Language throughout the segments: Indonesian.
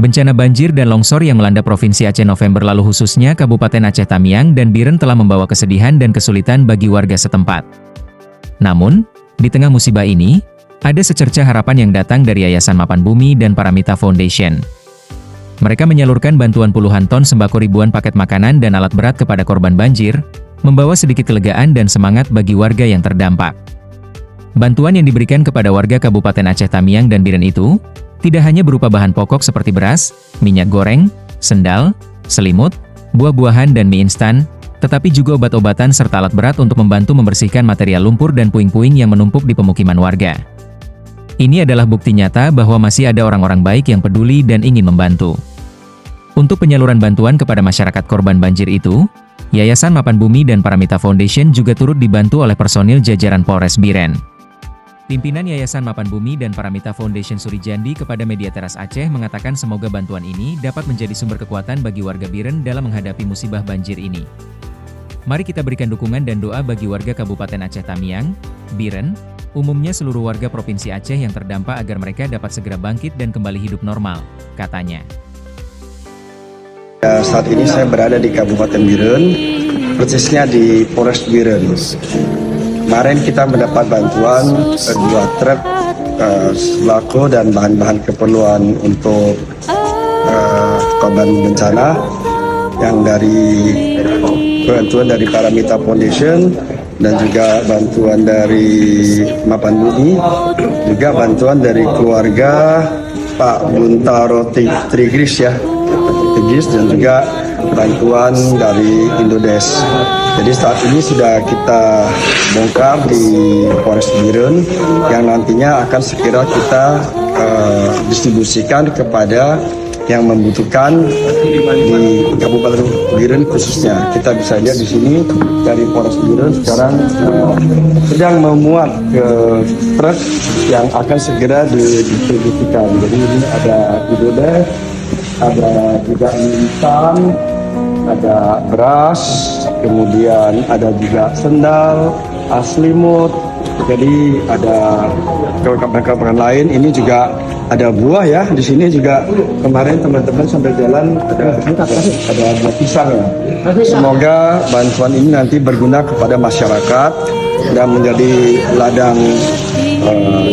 Bencana banjir dan longsor yang melanda Provinsi Aceh November lalu khususnya Kabupaten Aceh Tamiang dan Biren telah membawa kesedihan dan kesulitan bagi warga setempat. Namun, di tengah musibah ini, ada secerca harapan yang datang dari Yayasan Mapan Bumi dan Paramita Foundation. Mereka menyalurkan bantuan puluhan ton sembako, ribuan paket makanan dan alat berat kepada korban banjir, membawa sedikit kelegaan dan semangat bagi warga yang terdampak. Bantuan yang diberikan kepada warga Kabupaten Aceh Tamiang dan Biren itu, tidak hanya berupa bahan pokok seperti beras, minyak goreng, sendal, selimut, buah-buahan dan mie instan, tetapi juga obat-obatan serta alat berat untuk membantu membersihkan material lumpur dan puing-puing yang menumpuk di pemukiman warga. Ini adalah bukti nyata bahwa masih ada orang-orang baik yang peduli dan ingin membantu. Untuk penyaluran bantuan kepada masyarakat korban banjir itu, Yayasan Mapan Bumi dan Paramita Foundation juga turut dibantu oleh personil jajaran Polres Biren. Pimpinan Yayasan Mapan Bumi dan Paramita Foundation Surijandi kepada Media Teras Aceh mengatakan semoga bantuan ini dapat menjadi sumber kekuatan bagi warga Biren dalam menghadapi musibah banjir ini. Mari kita berikan dukungan dan doa bagi warga Kabupaten Aceh Tamiang, Biren, umumnya seluruh warga Provinsi Aceh yang terdampak agar mereka dapat segera bangkit dan kembali hidup normal, katanya. Saat ini saya berada di Kabupaten Biren, persisnya di Polres Biren. Kemarin kita mendapat bantuan 2 truk sembako dan bahan-bahan keperluan untuk korban bencana yang dari bantuan dari Paramita Foundation dan juga bantuan dari Mapan Bumi, juga bantuan dari keluarga Pak Buntaro Trigris ya, dan juga bantuan dari Indodes. Jadi saat ini sudah kita bongkar di Polres Biren yang nantinya akan segera kita distribusikan kepada yang membutuhkan di Kabupaten Biren khususnya. Kita bisa lihat di sini dari Polres Biren sekarang sedang memuat ke truk yang akan segera didistribusikan. Jadi ini ada Indodes, ada juga instan, ada beras, kemudian ada juga sendal, selimut, jadi ada kawan-kawan lain. Ini juga ada buah ya, di sini juga kemarin teman-teman sambil jalan ada buah pisang ya. Semoga bantuan ini nanti berguna kepada masyarakat dan menjadi ladang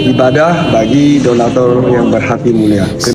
ibadah bagi donatur yang berhati mulia.